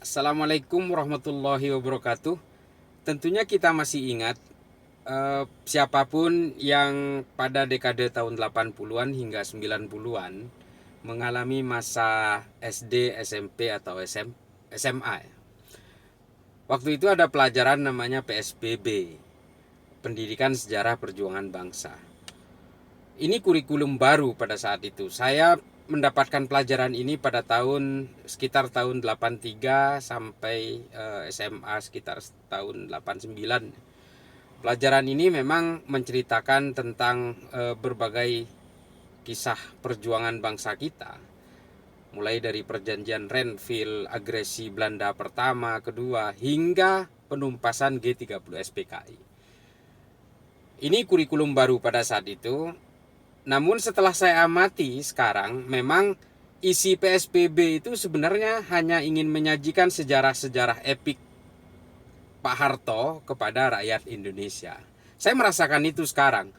Assalamualaikum warahmatullahi wabarakatuh. Tentunya kita masih ingat siapapun yang pada dekade tahun 80-an hingga 90-an mengalami masa SD, SMP atau SMA. Waktu itu ada pelajaran namanya PSBB, Pendidikan Sejarah Perjuangan Bangsa. Ini kurikulum baru pada saat itu. Saya mendapatkan pelajaran ini pada sekitar tahun 83 sampai SMA sekitar tahun 89. Pelajaran ini memang menceritakan tentang berbagai kisah perjuangan bangsa kita. Mulai dari perjanjian Renville, agresi Belanda pertama, kedua, hingga penumpasan G30 SPKI. Ini kurikulum baru pada saat itu. Namun setelah saya amati sekarang, memang isi PSBB itu sebenarnya hanya ingin menyajikan sejarah-sejarah epik Pak Harto kepada rakyat Indonesia. Saya merasakan itu sekarang.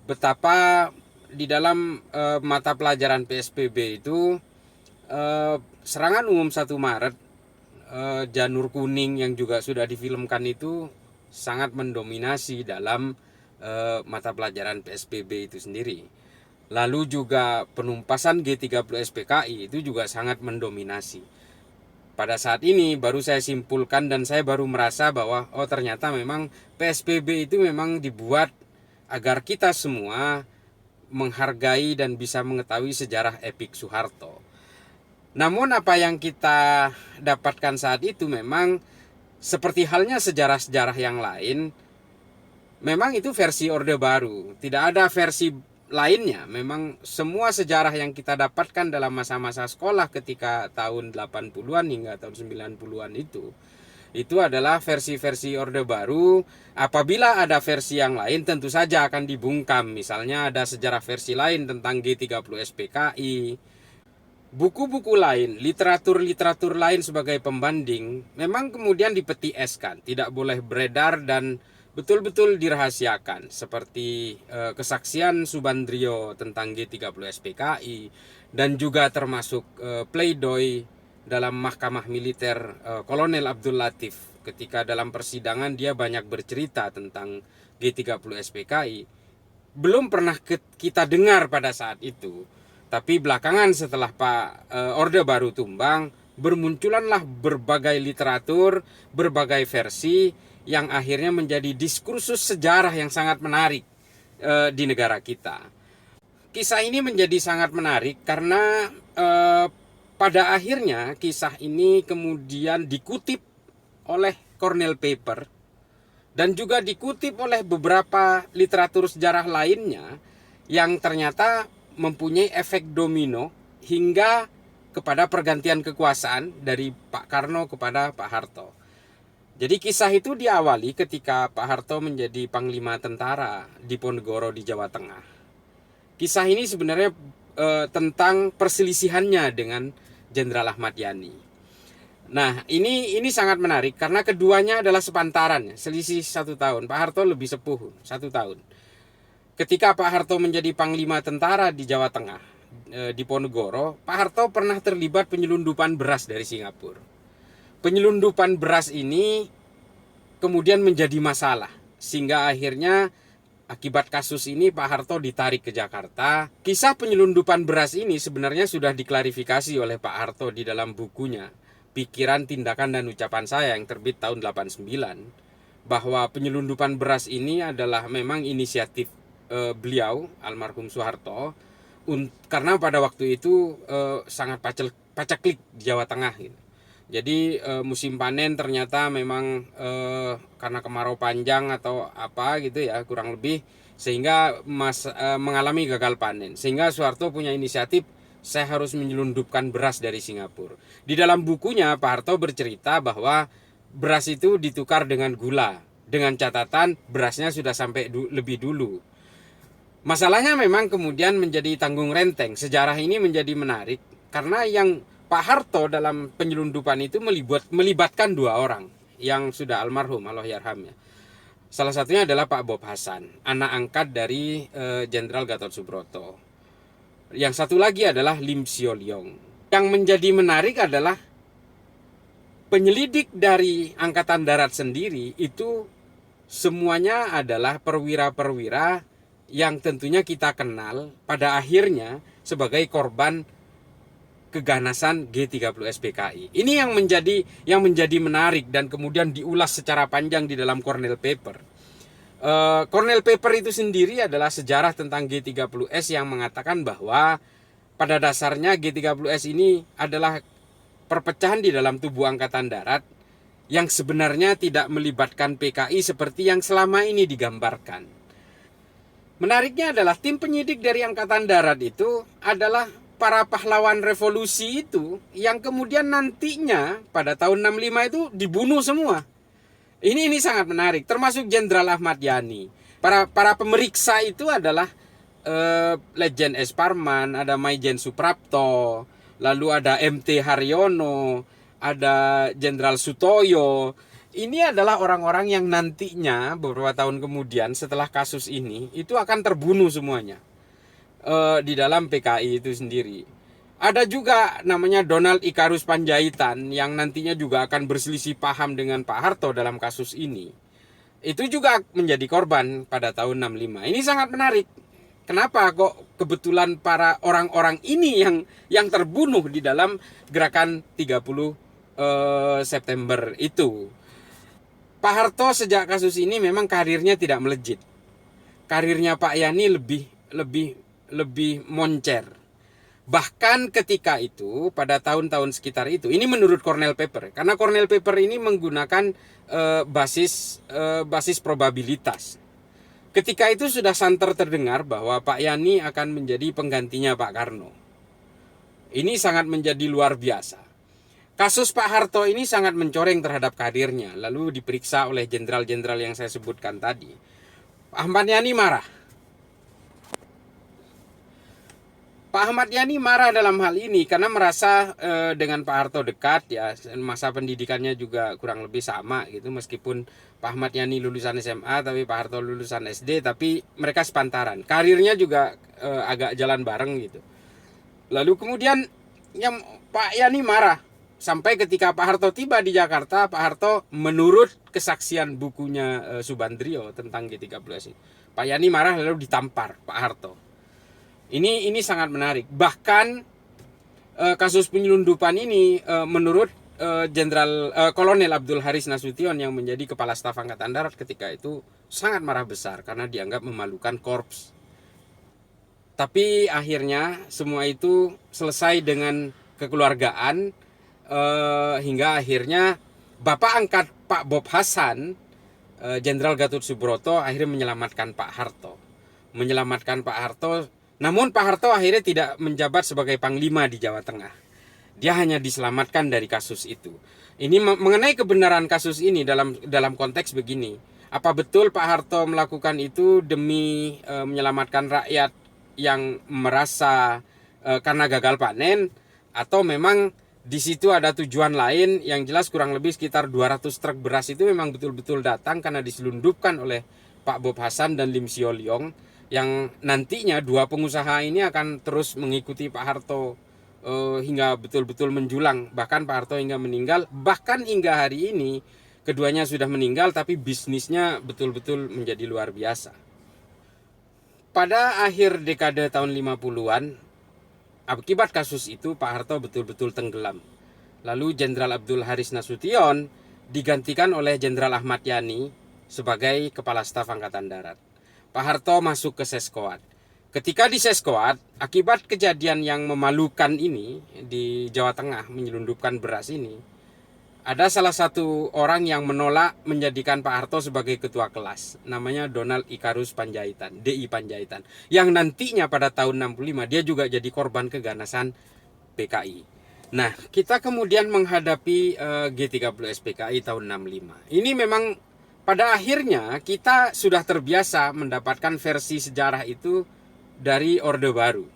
Betapa di dalam mata pelajaran PSBB itu serangan umum 1 Maret, janur kuning yang juga sudah difilmkan itu sangat mendominasi dalam mata pelajaran PSBB itu sendiri. Lalu juga penumpasan G30 SPKI itu juga sangat mendominasi. Pada saat ini baru saya simpulkan dan saya baru merasa bahwa ternyata memang PSBB itu memang dibuat agar kita semua menghargai dan bisa mengetahui sejarah epik Soeharto. Namun apa yang kita dapatkan saat itu memang seperti halnya sejarah-sejarah yang lain, memang itu versi Orde Baru, tidak ada versi lainnya. Memang semua sejarah yang kita dapatkan dalam masa-masa sekolah ketika tahun 80-an hingga tahun 90-an itu adalah versi-versi Orde Baru. Apabila ada versi yang lain tentu saja akan dibungkam. Misalnya ada sejarah versi lain tentang G30 SPKI, buku-buku lain, literatur-literatur lain sebagai pembanding memang kemudian dipeti eskan, tidak boleh beredar dan betul-betul dirahasiakan, seperti kesaksian Subandrio tentang G30 SPKI dan juga termasuk pleidoy dalam mahkamah militer Kolonel Abdul Latif ketika dalam persidangan dia banyak bercerita tentang G30 SPKI. Belum pernah kita dengar pada saat itu. Tapi belakangan setelah Orde Baru tumbang, bermunculanlah berbagai literatur, berbagai versi yang akhirnya menjadi diskursus sejarah yang sangat menarik di negara kita. Kisah ini menjadi sangat menarik karena pada akhirnya kisah ini kemudian dikutip oleh Cornell Paper dan juga dikutip oleh beberapa literatur sejarah lainnya yang ternyata mempunyai efek domino hingga kepada pergantian kekuasaan dari Pak Karno kepada Pak Harto. Jadi kisah itu diawali ketika Pak Harto menjadi Panglima Tentara di Ponegoro di Jawa Tengah. Kisah ini sebenarnya tentang perselisihannya dengan Jenderal Ahmad Yani. Nah, ini sangat menarik karena keduanya adalah sepantaran, selisih 1 tahun. Pak Harto lebih sepuh 1 tahun. Ketika Pak Harto menjadi Panglima Tentara di Jawa Tengah, di Ponegoro, Pak Harto pernah terlibat penyelundupan beras dari Singapura. Penyelundupan beras ini kemudian menjadi masalah, sehingga akhirnya akibat kasus ini Pak Harto ditarik ke Jakarta. Kisah penyelundupan beras ini sebenarnya sudah diklarifikasi oleh Pak Harto di dalam bukunya Pikiran, Tindakan, dan Ucapan Saya yang terbit tahun 89, bahwa penyelundupan beras ini adalah memang inisiatif beliau almarhum Soeharto, karena pada waktu itu sangat paceklik di Jawa Tengah gitu. Jadi musim panen ternyata memang karena kemarau panjang atau apa gitu ya kurang lebih, sehingga mengalami gagal panen, sehingga Soeharto punya inisiatif, saya harus menyelundupkan beras dari Singapura. Di dalam bukunya Pak Harto bercerita bahwa beras itu ditukar dengan gula, dengan catatan berasnya sudah sampai lebih dulu. Masalahnya memang kemudian menjadi tanggung renteng. Sejarah ini menjadi menarik karena yang Pak Harto dalam penyelundupan itu melibatkan 2 orang yang sudah almarhum, Allahyarhamnya. Salah satunya adalah Pak Bob Hasan, anak angkat dari Jenderal Gatot Subroto. Yang satu lagi adalah Lim Sio Leong. Yang menjadi menarik adalah penyelidik dari Angkatan Darat sendiri itu semuanya adalah perwira-perwira yang tentunya kita kenal pada akhirnya sebagai korban keganasan G30S PKI. Ini yang menjadi menarik dan kemudian diulas secara panjang di dalam Cornell Paper. Cornell Paper itu sendiri adalah sejarah tentang G30S yang mengatakan bahwa pada dasarnya G30S ini adalah perpecahan di dalam tubuh Angkatan Darat yang sebenarnya tidak melibatkan PKI seperti yang selama ini digambarkan. Menariknya adalah tim penyidik dari Angkatan Darat itu adalah para pahlawan revolusi itu yang kemudian nantinya pada tahun 65 itu dibunuh semua. Ini sangat menarik, termasuk Jenderal Ahmad Yani. Para pemeriksa itu adalah Lejen S. Parman, ada Maijen Suprapto, lalu ada MT Haryono, ada Jenderal Sutoyo. Ini adalah orang-orang yang nantinya beberapa tahun kemudian setelah kasus ini itu akan terbunuh semuanya di dalam PKI itu sendiri. Ada juga namanya Donald Ikarus Panjaitan yang nantinya juga akan berselisih paham dengan Pak Harto dalam kasus ini. Itu juga menjadi korban pada tahun 65. Ini sangat menarik. Kenapa kok kebetulan para orang-orang ini yang terbunuh di dalam gerakan 30 September itu. Pak Harto sejak kasus ini memang karirnya tidak melejit. Karirnya Pak Yani lebih moncer. Bahkan ketika itu pada tahun-tahun sekitar itu, ini menurut Cornell Paper, karena Cornell Paper ini menggunakan basis probabilitas. Ketika itu sudah santer terdengar bahwa Pak Yani akan menjadi penggantinya Pak Karno. Ini sangat menjadi luar biasa. Kasus Pak Harto ini sangat mencoreng terhadap karirnya, lalu diperiksa oleh jenderal-jenderal yang saya sebutkan tadi. Ahmad Yani marah. Pak Ahmad Yani marah dalam hal ini karena merasa dengan Pak Harto dekat, ya, masa pendidikannya juga kurang lebih sama gitu, meskipun Pak Ahmad Yani lulusan SMA tapi Pak Harto lulusan SD, tapi mereka sepantaran. Karirnya juga agak jalan bareng gitu. Lalu kemudian yang Pak Yani marah sampai ketika Pak Harto tiba di Jakarta, Pak Harto menurut kesaksian bukunya Subandrio tentang G30S, Pak Yani marah lalu ditampar Pak Harto. Ini sangat menarik. Bahkan kasus penyelundupan ini menurut Kolonel Abdul Haris Nasution yang menjadi Kepala Staf Angkatan Darat ketika itu sangat marah besar karena dianggap memalukan korps. Tapi akhirnya semua itu selesai dengan kekeluargaan hingga akhirnya Bapak angkat Pak Bob Hasan, Jenderal Gatot Subroto akhirnya menyelamatkan Pak Harto. Namun Pak Harto akhirnya tidak menjabat sebagai Panglima di Jawa Tengah. Dia hanya diselamatkan dari kasus itu. Ini mengenai kebenaran kasus ini dalam konteks begini. Apa betul Pak Harto melakukan itu demi menyelamatkan rakyat yang merasa karena gagal panen, atau memang di situ ada tujuan lain? Yang jelas kurang lebih sekitar 200 truk beras itu memang betul-betul datang karena diselundupkan oleh Pak Bob Hasan dan Lim Sio Leong, yang nantinya dua pengusaha ini akan terus mengikuti Pak Harto hingga betul-betul menjulang. Bahkan Pak Harto hingga meninggal. Bahkan hingga hari ini keduanya sudah meninggal, tapi bisnisnya betul-betul menjadi luar biasa. Pada akhir dekade tahun 50-an, akibat kasus itu Pak Harto betul-betul tenggelam. Lalu Jenderal Abdul Haris Nasution digantikan oleh Jenderal Ahmad Yani sebagai Kepala Staf Angkatan Darat. Pak Harto masuk ke Seskoad. Ketika di Seskoad, akibat kejadian yang memalukan ini di Jawa Tengah, menyelundupkan beras ini, ada salah satu orang yang menolak menjadikan Pak Harto sebagai ketua kelas. Namanya Donald Ikarus Panjaitan, DI Panjaitan. Yang nantinya pada tahun 65 dia juga jadi korban keganasan PKI. Nah, kita kemudian menghadapi G30S PKI tahun 65. Ini memang pada akhirnya kita sudah terbiasa mendapatkan versi sejarah itu dari Orde Baru.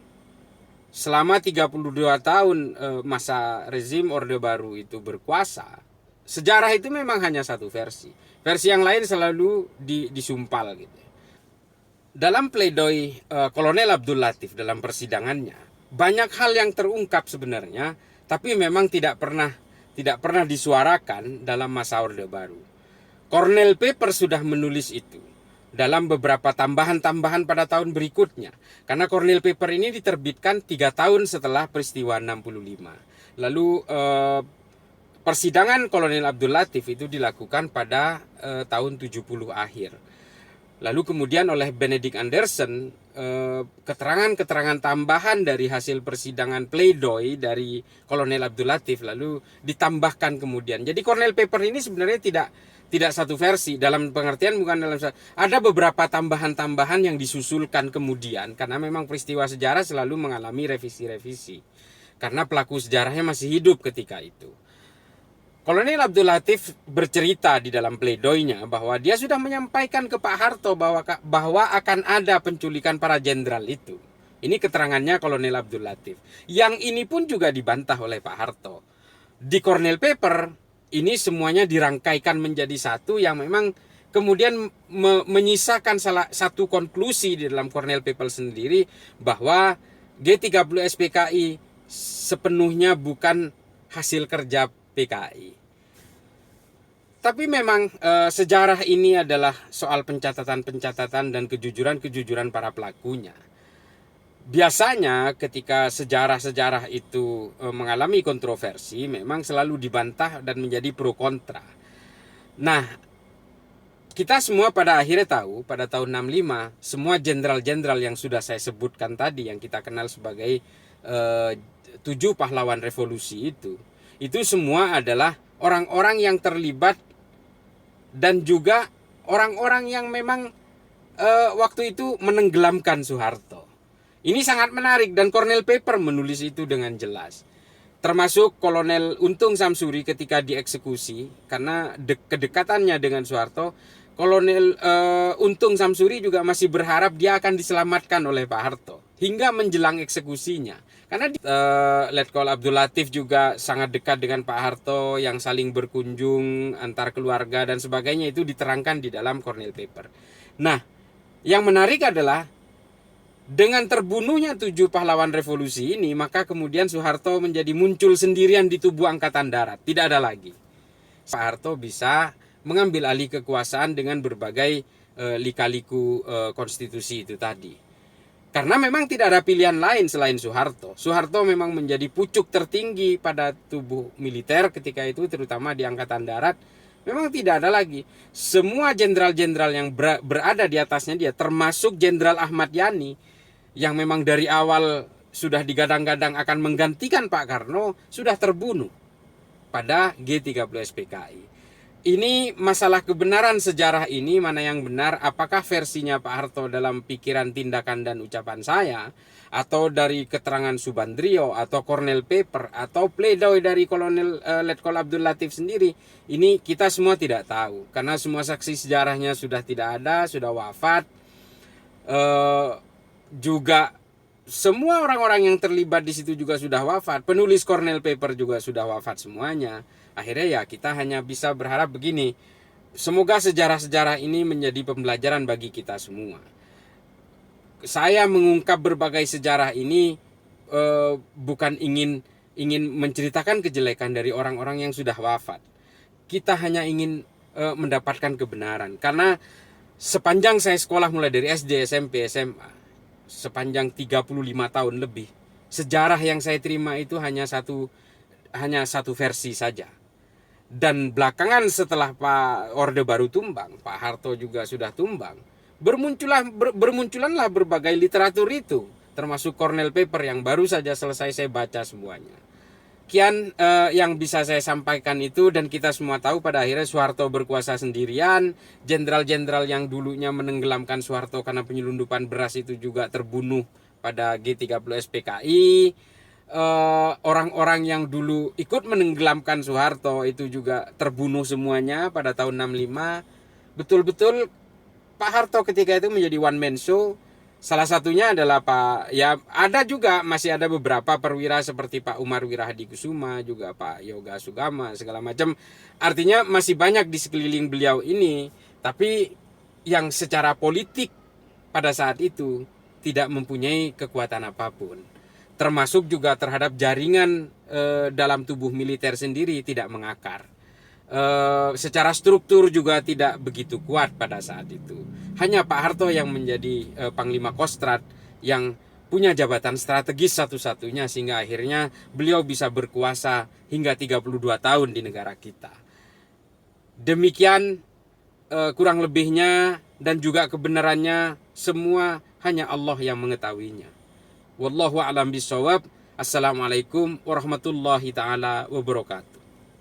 Selama 32 tahun masa rezim Orde Baru itu berkuasa, sejarah itu memang hanya satu versi. Versi yang lain selalu disumpal gitu. Dalam pledoi Kolonel Abdul Latif dalam persidangannya, banyak hal yang terungkap sebenarnya, tapi memang tidak pernah tidak pernah disuarakan dalam masa Orde Baru. Cornell Paper sudah menulis itu dalam beberapa tambahan-tambahan pada tahun berikutnya. Karena Cornell Paper ini diterbitkan 3 tahun setelah peristiwa 65. Lalu persidangan Kolonel Abdul Latif itu dilakukan pada tahun 70 akhir. Lalu kemudian oleh Benedict Anderson, keterangan-keterangan tambahan dari hasil persidangan pledoi dari Kolonel Abdul Latif lalu ditambahkan kemudian. Jadi Cornell Paper ini sebenarnya tidak satu versi, dalam pengertian bukan dalam ada beberapa tambahan-tambahan yang disusulkan kemudian karena memang peristiwa sejarah selalu mengalami revisi-revisi karena pelaku sejarahnya masih hidup ketika itu. Kolonel Abdul Latif bercerita di dalam pledoinya bahwa dia sudah menyampaikan ke Pak Harto bahwa akan ada penculikan para jenderal itu. Ini keterangannya Kolonel Abdul Latif. Yang ini pun juga dibantah oleh Pak Harto. Di Cornell Paper ini semuanya dirangkaikan menjadi satu yang memang kemudian menyisakan salah satu konklusi di dalam Cornell Paper sendiri bahwa G30 SPKI sepenuhnya bukan hasil kerja PKI. Tapi memang sejarah ini adalah soal pencatatan-pencatatan dan kejujuran-kejujuran para pelakunya. Biasanya ketika sejarah-sejarah itu mengalami kontroversi, memang selalu dibantah dan menjadi pro kontra. Nah, kita semua pada akhirnya tahu pada tahun 65 semua jenderal-jenderal yang sudah saya sebutkan tadi yang kita kenal sebagai 7 pahlawan revolusi itu semua adalah orang-orang yang terlibat dan juga orang-orang yang memang waktu itu menenggelamkan Soeharto. Ini sangat menarik dan Cornell Paper menulis itu dengan jelas. Termasuk Kolonel Untung Samsuri ketika dieksekusi karena kedekatannya dengan Soeharto. Kolonel Untung Samsuri juga masih berharap dia akan diselamatkan oleh Pak Harto hingga menjelang eksekusinya. Karena Letkol Abdul Latif juga sangat dekat dengan Pak Harto yang saling berkunjung antar keluarga dan sebagainya itu diterangkan di dalam Cornell Paper. Nah, yang menarik adalah dengan terbunuhnya 7 pahlawan revolusi ini, maka kemudian Soeharto menjadi muncul sendirian di tubuh Angkatan Darat. Tidak ada lagi. Pak Harto bisa mengambil alih kekuasaan dengan berbagai lika-liku konstitusi itu tadi. Karena memang tidak ada pilihan lain selain Soeharto. Soeharto memang menjadi pucuk tertinggi pada tubuh militer ketika itu, terutama di Angkatan Darat. Memang tidak ada lagi. Semua jenderal-jenderal yang berada di atasnya dia, termasuk Jenderal Ahmad Yani, yang memang dari awal sudah digadang-gadang akan menggantikan Pak Karno, sudah terbunuh pada G30 SPKI. Ini masalah kebenaran sejarah ini, mana yang benar, apakah versinya Pak Harto dalam pikiran, tindakan, dan ucapan saya, atau dari keterangan Subandrio, atau Cornell Paper, atau pledoi dari Kolonel Letkol Abdul Latif sendiri. Ini kita semua tidak tahu, karena semua saksi sejarahnya sudah tidak ada, sudah wafat. Juga semua orang-orang yang terlibat di situ juga sudah wafat. Penulis Cornell Paper juga sudah wafat semuanya. Akhirnya ya kita hanya bisa berharap begini. Semoga sejarah-sejarah ini menjadi pembelajaran bagi kita semua. Saya mengungkap berbagai sejarah ini bukan ingin menceritakan kejelekan dari orang-orang yang sudah wafat. Kita hanya ingin mendapatkan kebenaran. Karena sepanjang saya sekolah mulai dari SD, SMP, SMA, sepanjang 35 tahun lebih, sejarah yang saya terima itu hanya satu versi saja. Dan belakangan setelah Pak Orde Baru tumbang, Pak Harto juga sudah tumbang, bermunculanlah berbagai literatur itu, termasuk Cornell Paper yang baru saja selesai saya baca semuanya. Kian yang bisa saya sampaikan itu, dan kita semua tahu pada akhirnya Soeharto berkuasa sendirian. Jenderal-jenderal yang dulunya menenggelamkan Soeharto karena penyelundupan beras itu juga terbunuh pada G30 SPKI. Orang-orang yang dulu ikut menenggelamkan Soeharto itu juga terbunuh semuanya pada tahun 65. Betul-betul Pak Harto ketika itu menjadi one man show. Salah satunya adalah masih ada beberapa perwira seperti Pak Umar Wirahadikusuma, juga Pak Yoga Sugama, segala macam. Artinya masih banyak di sekeliling beliau ini, tapi yang secara politik pada saat itu tidak mempunyai kekuatan apapun. termasuk juga terhadap jaringan dalam tubuh militer sendiri tidak mengakar. Secara struktur juga tidak begitu kuat pada saat itu. Hanya Pak Harto yang menjadi Panglima Kostrad yang punya jabatan strategis satu-satunya, sehingga akhirnya beliau bisa berkuasa hingga 32 tahun di negara kita. Demikian kurang lebihnya, dan juga kebenarannya semua hanya Allah yang mengetahuinya. Wallahu a'lam bishawab. Assalamualaikum warahmatullahi taala wabarakatuh.